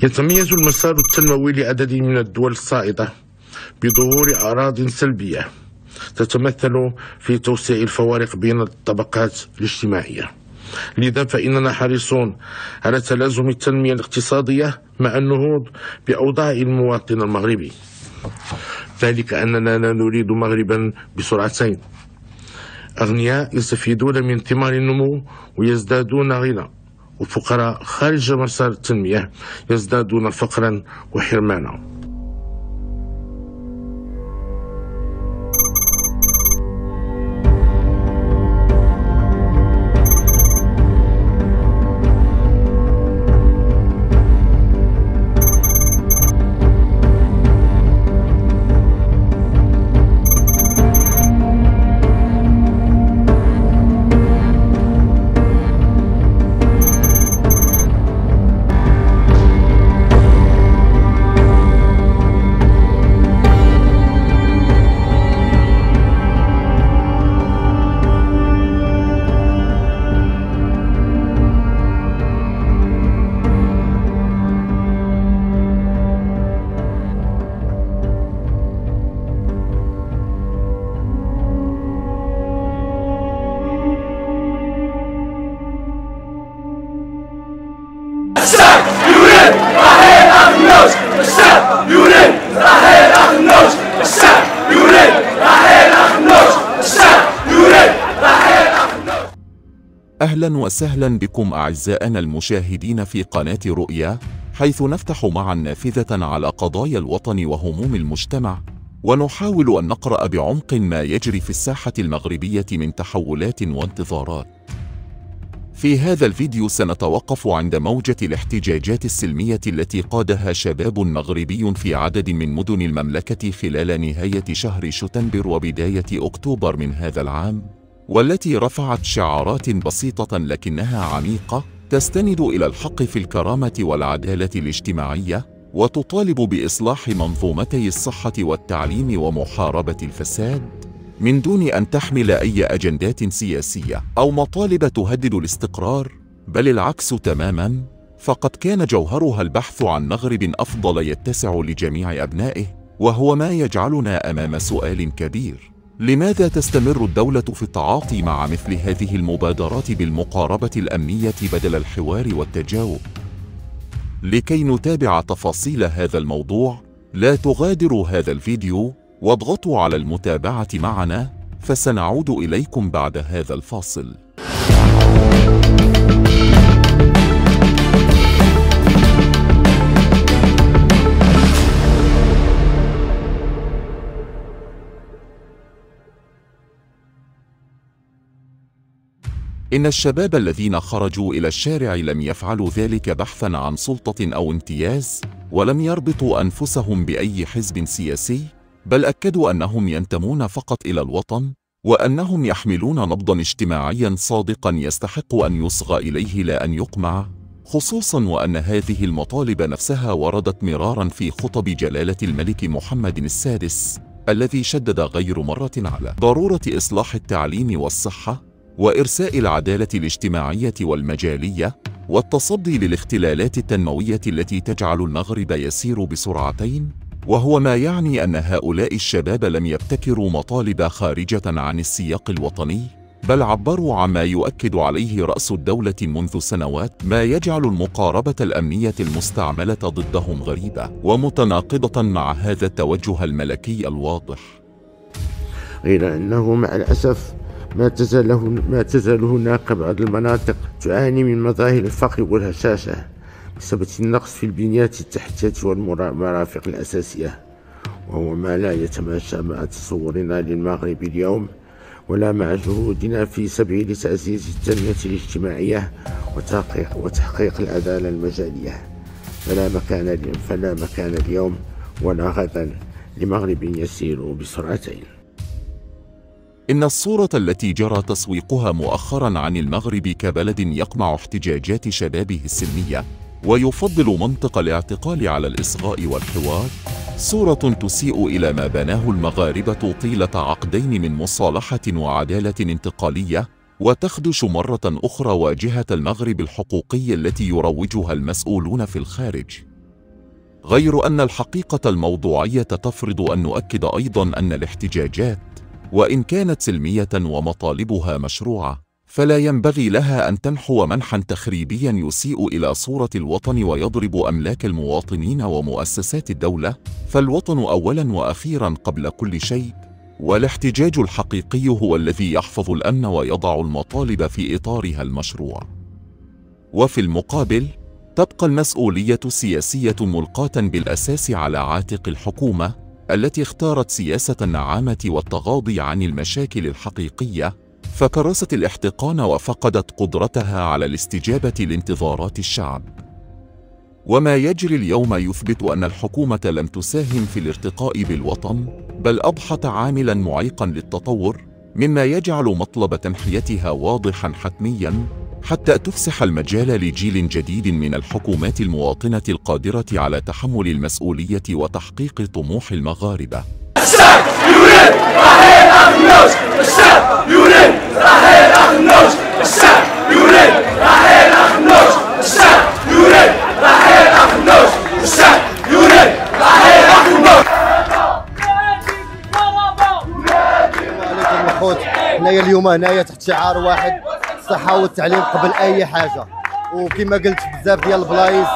يتميز المسار التنموي لعدد من الدول الصاعدة بظهور أعراض سلبية تتمثل في توسيع الفوارق بين الطبقات الاجتماعية. لذا فإننا حريصون على تلازم التنمية الاقتصادية مع النهوض بأوضاع المواطن المغربي، ذلك أننا لا نريد مغربا بسرعتين: أغنياء يستفيدون من ثمار النمو ويزدادون غنى، وفقراء خارج مسار التنمية يزدادون فقرا وحرمانا. الشعب يريد رحيل أخ النوش، الشعب يريد رحيل أخ النوش، الشعب يريد رحيل أخ النوش، الشعب يريد رحيل أخ النوش. أهلا وسهلا بكم أعزائنا المشاهدين في قناة رؤيا، حيث نفتح معا نافذة على قضايا الوطن وهموم المجتمع، ونحاول أن نقرأ بعمق ما يجري في الساحة المغربية من تحولات وانتظارات. في هذا الفيديو سنتوقف عند موجة الاحتجاجات السلمية التي قادها شباب مغربي في عدد من مدن المملكة خلال نهاية شهر شتنبر وبداية أكتوبر من هذا العام، والتي رفعت شعارات بسيطة لكنها عميقة تستند إلى الحق في الكرامة والعدالة الاجتماعية، وتطالب بإصلاح منظومتي الصحة والتعليم ومحاربة الفساد، من دون أن تحمل أي أجندات سياسية أو مطالب تهدد الاستقرار، بل العكس تماماً، فقد كان جوهرها البحث عن مغرب أفضل يتسع لجميع أبنائه، وهو ما يجعلنا أمام سؤال كبير: لماذا تستمر الدولة في التعاطي مع مثل هذه المبادرات بالمقاربة الأمنية بدل الحوار والتجاوب؟ لكي نتابع تفاصيل هذا الموضوع، لا تغادروا هذا الفيديو واضغطوا على المتابعة معنا، فسنعود إليكم بعد هذا الفاصل. إن الشباب الذين خرجوا إلى الشارع لم يفعلوا ذلك بحثاً عن سلطة أو امتياز، ولم يربطوا أنفسهم بأي حزب سياسي، بل أكدوا أنهم ينتمون فقط إلى الوطن، وأنهم يحملون نبضاً اجتماعياً صادقاً يستحق أن يصغى إليه لا أن يقمع، خصوصاً وأن هذه المطالب نفسها وردت مراراً في خطب جلالة الملك محمد السادس، الذي شدد غير مرة على ضرورة إصلاح التعليم والصحة، وإرساء العدالة الاجتماعية والمجالية، والتصدي للاختلالات التنموية التي تجعل المغرب يسير بسرعتين، وهو ما يعني أن هؤلاء الشباب لم يبتكروا مطالب خارجة عن السياق الوطني، بل عبروا عما يؤكد عليه رأس الدولة منذ سنوات، ما يجعل المقاربة الأمنية المستعملة ضدهم غريبة ومتناقضة مع هذا التوجه الملكي الواضح. غير أنه مع الأسف ما تزال هناك بعض المناطق تعاني من مظاهر الفقر والهشاشة بسبب النقص في البنيات التحتية والمرافق الأساسية، وهو ما لا يتماشى مع تصورنا للمغرب اليوم، ولا مع جهودنا في سبيل تعزيز التنمية الاجتماعية وتحقيق العدالة المجالية. فلا مكان اليوم ولا غدا لمغرب يسير بسرعتين. إن الصورة التي جرى تسويقها مؤخراً عن المغرب كبلد يقمع احتجاجات شبابه السلمية ويفضل منطق الاعتقال على الإصغاء والحوار، صورة تسيء إلى ما بناه المغاربة طيلة عقدين من مصالحة وعدالة انتقالية، وتخدش مرة أخرى واجهة المغرب الحقوقي التي يروجها المسؤولون في الخارج. غير أن الحقيقة الموضوعية تفرض أن نؤكد أيضاً أن الاحتجاجات، وإن كانت سلمية ومطالبها مشروعة، فلا ينبغي لها أن تنحو منحاً تخريبياً يسيء إلى صورة الوطن ويضرب أملاك المواطنين ومؤسسات الدولة، فالوطن أولاً وأخيراً قبل كل شيء، والاحتجاج الحقيقي هو الذي يحفظ الأمن ويضع المطالب في إطارها المشروع. وفي المقابل، تبقى المسؤولية السياسية ملقاة بالأساس على عاتق الحكومة التي اختارت سياسة النعامة والتغاضي عن المشاكل الحقيقية، فكرست الاحتقان وفقدت قدرتها على الاستجابة لانتظارات الشعب. وما يجري اليوم يثبت أن الحكومة لم تساهم في الارتقاء بالوطن، بل أضحت عاملاً معيقاً للتطور، مما يجعل مطلب تنحيتها واضحاً حتمياً، حتى تفسح المجال لجيل جديد من الحكومات المواطنة القادرة على تحمل المسؤولية وتحقيق طموح المغاربة. الشعب يريد رحيل أخنوش، الشعب يريد رحيل أخنوش، الشعب يريد رحيل أخنوش، الشعب يريد رحيل أخنوش، الشعب يريد رحيل أخنوش. عليكم الخوت، حنايا اليوم هنايا تحت شعار واحد، الصحة والتعليم قبل أي حاجة. وكما قلت بزاف ديال البلايص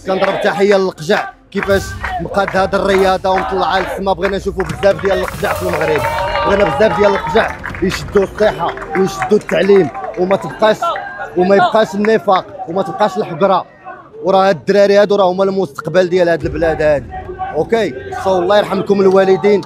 كنضرب تحية للقجع كيفاش مقاد هذه الرياضة ومطلعها للسما. بغينا نشوفوا بزاف ديال القجع في المغرب، بغينا بزاف ديال القجع يشدوا الصحة ويشدوا التعليم، وما يبقاش النفاق وما تبقاش الحقرة. وراه هاد الدراري هادو راه هما المستقبل ديال هاد البلاد هادي. اوكي، الله يرحم لكم الوالدين.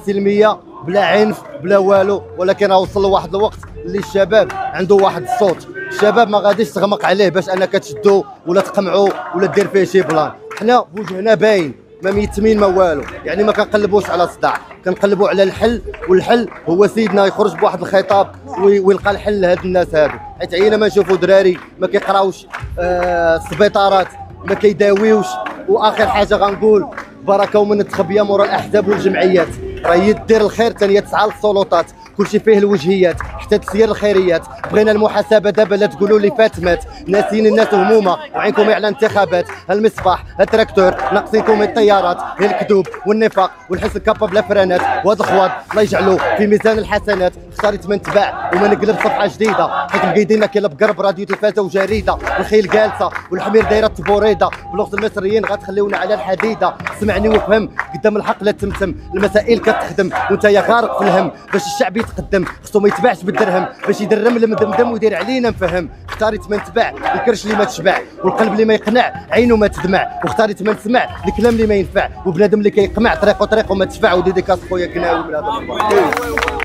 سلمية بلا عنف بلا والو، ولكن وصل لواحد الوقت اللي الشباب عنده واحد الصوت. الشباب ما غاديش تغمق عليه باش انك تشدو ولا تقمعو ولا دير فيه شي بلان. حنا بوجهنا باين، ما ميتمين ما والو، يعني ما كنقلبوش على صداع، كنقلبوا على الحل. والحل هو سيدنا يخرج بواحد الخطاب ويلقى الحل لهاد الناس هادو، حيت عينا ما نشوفوا دراري ما كيقراوش السبيطارات، ما كيداويوش. واخر حاجه غنقول، بركه ومن تخبيه مورا الاحزاب والجمعيات، راه هي دير الخير ثاني تسعى للسلطات، كلشي فيه الوجهيات حتى تسير الخيريات. بغينا المحاسبه دابا، لا تقولوا لي فات مات، ناسين الناس همومه وعينكم على الانتخابات. المصباح التراكتور ناقصينكم الطيارات، الكذوب والنفاق والحس الكابا بلا فرانات. وهاد الخواض الله يجعلوه في ميزان الحسنات. اختاريت ما نتباع وما نقلب صفحه جديده، حيت مقيديننا كاين بقرب راديو تلفازه وجريده. الخيل جالسه والحمير دايره التبوريده، بلغه المصريين غتخليونا على الحديده. سمعني وفهم قدام الحق لا تمتم، المسائل كتخدم وانت يا غارق في الهم. باش الشعب يتقدم خصو ما يتباعش بالدرهم، باش يدرم المدمدم ويدير علينا نفهم. اختاريت ما نتباع الكرش اللي ما تشبع، والقلب اللي ما يقنع عينه ما تدمع. واختاريت ما نسمع الكلام اللي ما ينفع، وبنادم اللي كيقمع طريقه ما تشفع. وديديكاس خويا كناوي من هذا الصباح.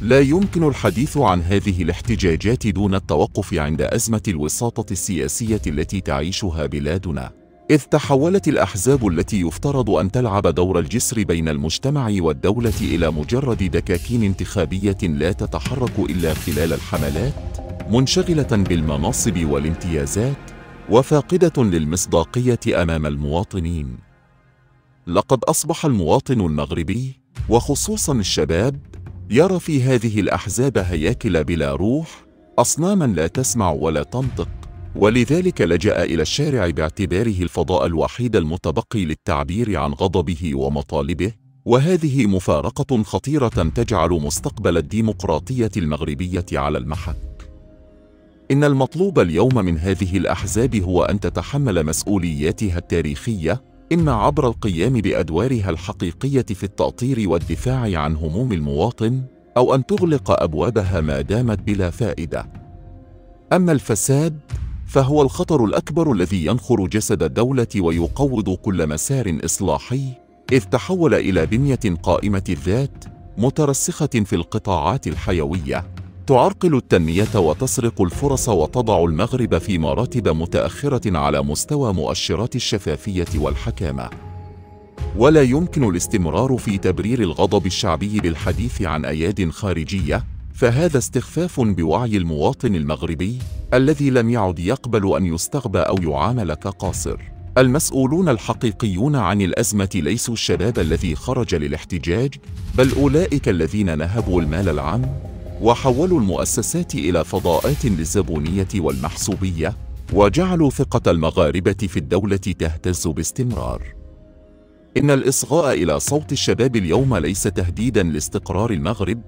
لا يمكن الحديث عن هذه الاحتجاجات دون التوقف عند أزمة الوساطة السياسية التي تعيشها بلادنا، إذ تحولت الأحزاب التي يفترض أن تلعب دور الجسر بين المجتمع والدولة إلى مجرد دكاكين انتخابية لا تتحرك إلا خلال الحملات، منشغلة بالمناصب والامتيازات، وفاقدة للمصداقية أمام المواطنين. لقد أصبح المواطن المغربي، وخصوصاً الشباب، يرى في هذه الأحزاب هياكل بلا روح، أصناماً لا تسمع ولا تنطق، ولذلك لجأ إلى الشارع باعتباره الفضاء الوحيد المتبقي للتعبير عن غضبه ومطالبه. وهذه مفارقة خطيرة تجعل مستقبل الديمقراطية المغربية على المحك. إن المطلوب اليوم من هذه الأحزاب هو أن تتحمل مسؤولياتها التاريخية، إما عبر القيام بأدوارها الحقيقية في التأطير والدفاع عن هموم المواطن، أو أن تغلق أبوابها ما دامت بلا فائدة. أما الفساد فهو الخطر الأكبر الذي ينخر جسد الدولة ويقوض كل مسار إصلاحي، إذ تحول إلى بنية قائمة الذات مترسخة في القطاعات الحيوية، تعرقل التنمية وتسرق الفرص، وتضع المغرب في مراتب متأخرة على مستوى مؤشرات الشفافية والحكامة. ولا يمكن الاستمرار في تبرير الغضب الشعبي بالحديث عن أياد خارجية، فهذا استخفاف بوعي المواطن المغربي الذي لم يعد يقبل أن يستغبى أو يعامل كقاصر. المسؤولون الحقيقيون عن الأزمة ليسوا الشباب الذي خرج للاحتجاج، بل أولئك الذين نهبوا المال العام وحولوا المؤسسات إلى فضاءات للزبونية والمحسوبية، وجعلوا ثقة المغاربة في الدولة تهتز باستمرار. إن الإصغاء إلى صوت الشباب اليوم ليس تهديداً لاستقرار المغرب،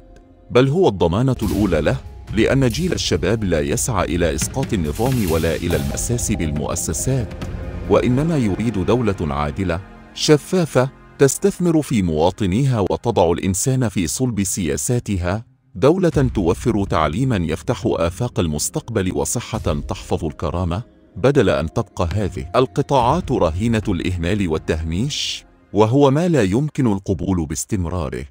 بل هو الضمانة الأولى له، لأن جيل الشباب لا يسعى إلى إسقاط النظام ولا إلى المساس بالمؤسسات، وإنما يريد دولة عادلة شفافة تستثمر في مواطنيها وتضع الإنسان في صلب سياساتها، دولة توفر تعليماً يفتح آفاق المستقبل وصحة تحفظ الكرامة، بدل أن تبقى هذه القطاعات رهينة الإهمال والتهميش، وهو ما لا يمكن القبول باستمراره.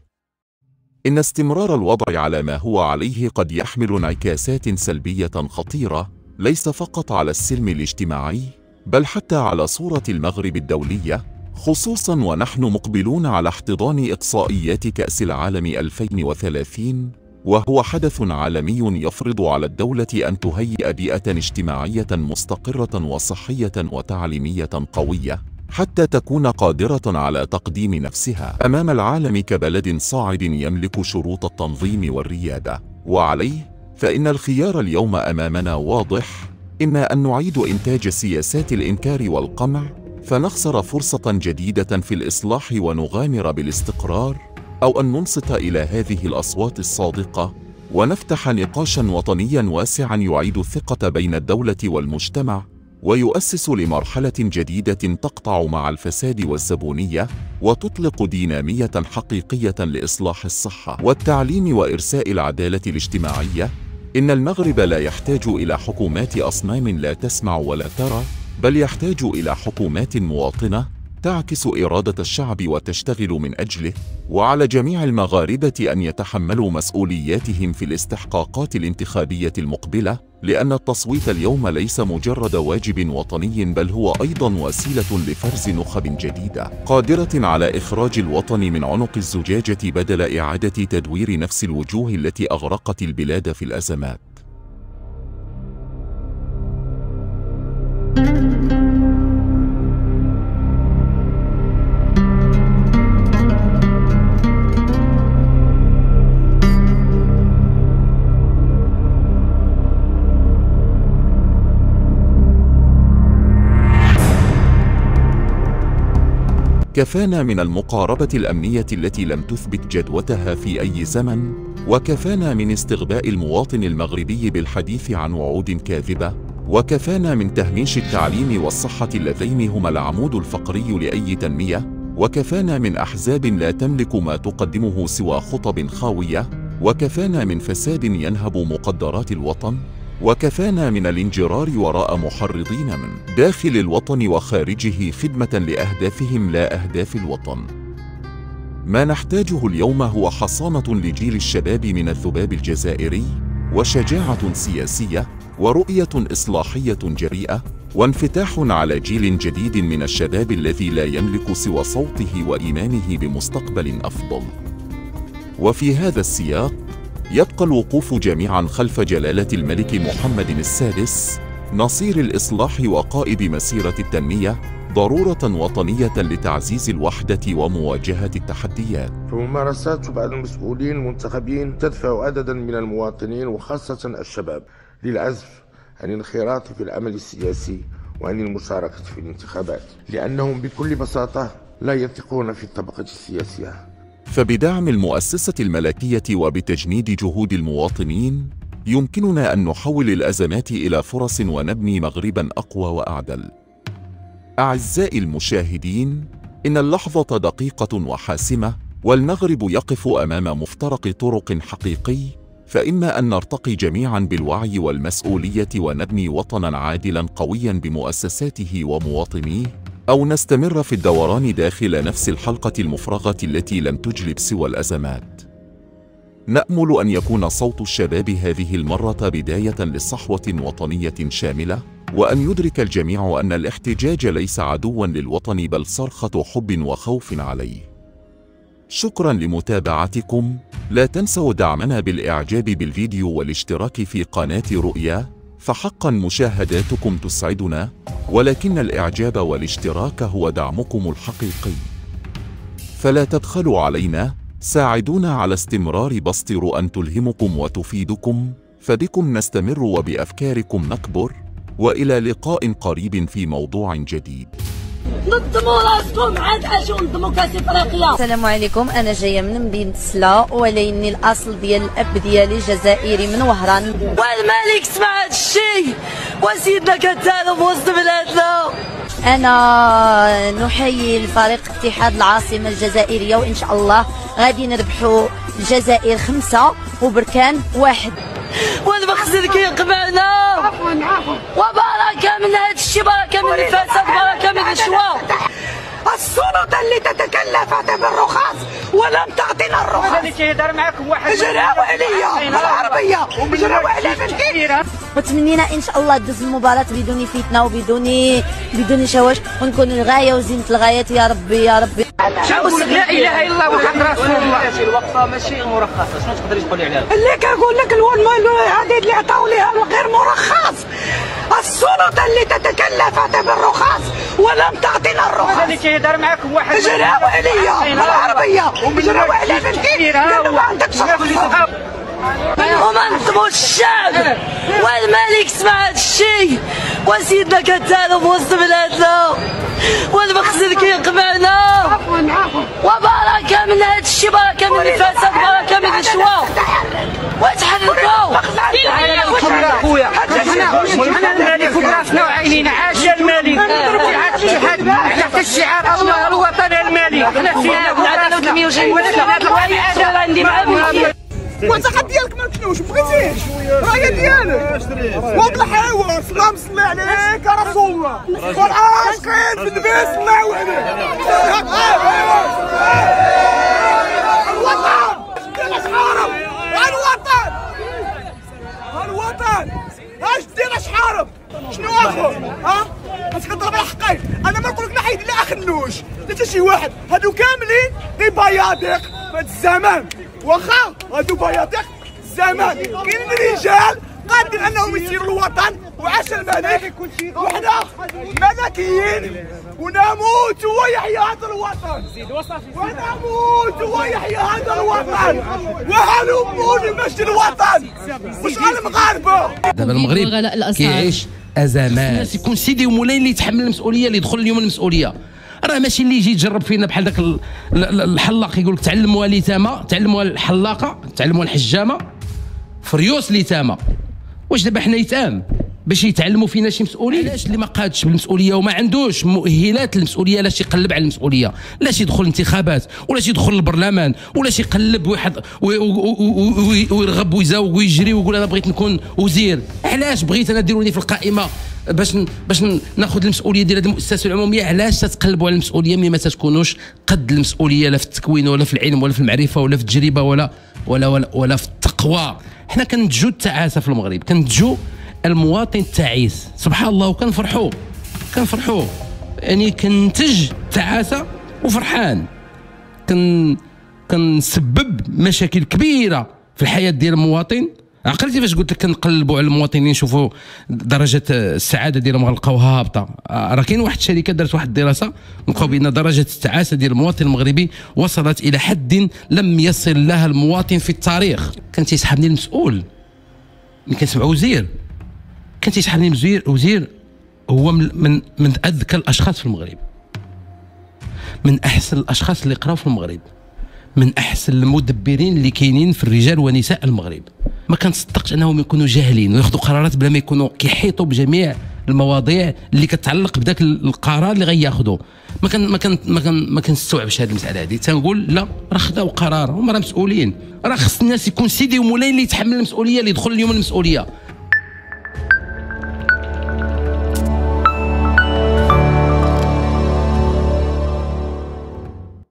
إن استمرار الوضع على ما هو عليه قد يحمل انعكاسات سلبية خطيرة، ليس فقط على السلم الاجتماعي، بل حتى على صورة المغرب الدولية، خصوصاً ونحن مقبلون على احتضان إقصائيات كأس العالم 2030، وهو حدث عالمي يفرض على الدولة أن تهيئ بيئة اجتماعية مستقرة وصحية وتعليمية قوية، حتى تكون قادرة على تقديم نفسها أمام العالم كبلد صاعد يملك شروط التنظيم والريادة. وعليه فإن الخيار اليوم أمامنا واضح: إما أن نعيد إنتاج سياسات الإنكار والقمع، فنخسر فرصة جديدة في الإصلاح ونغامر بالاستقرار، أو أن ننصت إلى هذه الأصوات الصادقة ونفتح نقاشاً وطنياً واسعاً يعيد الثقة بين الدولة والمجتمع، ويؤسس لمرحلة جديدة تقطع مع الفساد والزبونية، وتطلق دينامية حقيقية لإصلاح الصحة والتعليم وإرساء العدالة الاجتماعية. إن المغرب لا يحتاج إلى حكومات أصنام لا تسمع ولا ترى، بل يحتاج إلى حكومات مواطنة تعكس إرادة الشعب وتشتغل من أجله، وعلى جميع المغاربة أن يتحملوا مسؤولياتهم في الاستحقاقات الانتخابية المقبلة، لأن التصويت اليوم ليس مجرد واجب وطني، بل هو أيضاً وسيلة لفرز نخب جديدة قادرة على إخراج الوطن من عنق الزجاجة بدل إعادة تدوير نفس الوجوه التي أغرقت البلاد في الأزمات. كفانا من المقاربة الأمنية التي لم تثبت جدوتها في أي زمن، وكفانا من استغباء المواطن المغربي بالحديث عن وعود كاذبة، وكفانا من تهميش التعليم والصحة اللذين هما العمود الفقري لأي تنمية، وكفانا من أحزاب لا تملك ما تقدمه سوى خطب خاوية، وكفانا من فساد ينهب مقدرات الوطن، وكفانا من الانجرار وراء محرضين من داخل الوطن وخارجه خدمة لأهدافهم لا أهداف الوطن. ما نحتاجه اليوم هو حصانة لجيل الشباب من الذباب الجزائري، وشجاعة سياسية، ورؤية إصلاحية جريئة، وانفتاح على جيل جديد من الشباب الذي لا يملك سوى صوته وإيمانه بمستقبل أفضل. وفي هذا السياق يبقى الوقوف جميعاً خلف جلالة الملك محمد السادس نصير الإصلاح وقائد مسيرة التنمية ضرورة وطنية لتعزيز الوحدة ومواجهة التحديات. فممارسات بعض المسؤولين المنتخبين تدفع عدداً من المواطنين وخاصة الشباب للعزف عن الانخراط في العمل السياسي وعن المشاركة في الانتخابات، لأنهم بكل بساطة لا يثقون في الطبقة السياسية. فبدعم المؤسسة الملكية وبتجنيد جهود المواطنين يمكننا أن نحول الأزمات إلى فرص ونبني مغرباً أقوى وأعدل. أعزائي المشاهدين، إن اللحظة دقيقة وحاسمة، والمغرب يقف أمام مفترق طرق حقيقي، فإما أن نرتقي جميعاً بالوعي والمسؤولية ونبني وطناً عادلاً قوياً بمؤسساته ومواطنيه، أو نستمر في الدوران داخل نفس الحلقة المفرغة التي لم تجلب سوى الأزمات. نأمل أن يكون صوت الشباب هذه المرة بداية لصحوة وطنية شاملة، وأن يدرك الجميع أن الاحتجاج ليس عدواً للوطن بل صرخة حب وخوف عليه. شكراً لمتابعتكم، لا تنسوا دعمنا بالإعجاب بالفيديو والاشتراك في قناة رؤيا، فحقاً مشاهداتكم تسعدنا، ولكن الإعجاب والاشتراك هو دعمكم الحقيقي. فلا تبخلوا علينا، ساعدونا على استمرار بسط رؤى تلهمكم وتفيدكم، فبكم نستمر وبأفكاركم نكبر، وإلى لقاء قريب في موضوع جديد. نظموا راسكم عاد اجوا نظموا كاس افريقيا. السلام عليكم، انا جايه من مدينه سلا ولكني الاصل ديال الاب ديالي جزائري من وهران. والملك سمع هذا الشيء وسيدنا كتالو في وسط بلادنا. انا نحيي الفريق اتحاد العاصمه الجزائريه وان شاء الله غادي نربحوا الجزائر 5 وبركان 1. والمخزن كيقبعنا وبركه من هذا الشيء، بركه من الفساد، بركه من الشواء. السلطه اللي تتكلفت بالرخص ولم تعطينا الرخص. اللي كيهضر معاكم واحد جراو عليا بالعربيه جراو على بنتي. وتمنينا ان شاء الله تدوز المباراه بدون فتنه وبدون شواش، ونكون الغايه وزينه الغايات يا ربي يا ربي. لا اله الا الله محمد رسول الله. الوقفه ماشي مرخصه، شنو تقدري تقولي عليها؟ اللي كنقول لك العديد اللي عطاو ليها غير مرخص. السلطه اللي تتكلفت بالرخص ولم تعطينا الرخص. اللي كيهضر معاكم واحد جراو عليا بالعربيه جراو على بنتي لانه ما عندكش رخصه. وما نظموا الشعب والملك سمع هذا الشيء وسيدنا كتالو في وسط بلادنا والمخزن كيقبعنا وبركه من هذا الشيء، بركه من الفساد، بركه من الشواء. وتحركوا خويا حنا الملك فوق راسنا وعينينا. عاش الملك، تحت الشعار الله الوطن الملك. حنا فينا والزقه ديالك ما تكنوش بغيتيش راهي ديالك وطلع اللهم صل عليك يا رسول الله والعاشقين في النبي صلى الله عليه الوطن ديال شحارب. الوطن اش دير شحارب شنو اخو انت كتضرب على حقي. انا ما نقول لك نحيد لا اخنوش حتى شي واحد، هادو كاملين غير بياضيق في هاد الزمان. واخا هادو بياضيق الزمان، كاينين رجال قادرين انهم يسيروا الوطن وعاش الملك وحنا ملكيين ونموت ويحيى هذا الوطن ونموت ويحيى هذا الوطن وهلموا لمجد الوطن. واش المغاربه دابا المغرب كيعيش ازمات، الناس يكون سيدي ومولاي اللي يتحمل المسؤوليه، اللي يدخل اليوم المسؤوليه. راه ماشي اللي يجي يجرب فينا بحال داك الحلاق يقول لك تعلموها اليتامى، تعلموها الحلاقه، تعلموها الحجامه، فريوس اليتامى. واش دابا حنا يتام باش يتعلموا فينا شي مسؤولين؟ علاش اللي ما قادش بالمسؤوليه وما عندوش مؤهلات للمسؤوليه لاش يقلب على المسؤوليه؟ لاش يدخل الانتخابات ولاش يدخل البرلمان ولاش يقلب واحد ويرغب ويزاوق ويجري ويقول انا بغيت نكون وزير؟ علاش بغيت انا ديروني في القائمه باش ناخذ المسؤوليه ديال هذه المؤسسه العموميه؟ علاش تتقلبوا على المسؤوليه ملي ما تكونوش قد المسؤوليه لا في التكوين ولا في العلم ولا في المعرفه ولا في التجربه ولا في التقوى؟ حنا كنتجو التعاسه في المغرب، كنتجو المواطن التعيس سبحان الله، كنفرحوا يعني كنتج تعاسه وفرحان، كنسبب مشاكل كبيره في الحياه ديال المواطن. عقلتي فاش قلت لك كنقلبوا على المواطنين نشوفوا درجه السعاده ديالهم غنلقاوها هابطه؟ راه كاين واحد الشركه دارت واحد الدراسه لقاو بان درجه التعاسه ديال المواطن المغربي وصلت الى حد لم يصل لها المواطن في التاريخ. كان تيسحبني المسؤول ملي كنسمع وزير، كان تيسحبني وزير هو من اذكى الاشخاص في المغرب، من احسن الاشخاص اللي قراو في المغرب، من احسن المدبرين اللي كاينين في الرجال ونساء المغرب. ما كنصدقش انهم يكونوا جاهلين وياخذوا قرارات بلا ما يكونوا كيحيطوا بجميع المواضيع اللي كتعلق بداك القرار اللي غياخذوا. ما كنستوعبش هذه المساله هذه. تنقول لا، راه خداو قرار، هما راه مسؤولين. راه خص الناس يكون سيدي ومولاي اللي يتحمل المسؤوليه، اللي يدخل اليوم المسؤوليه.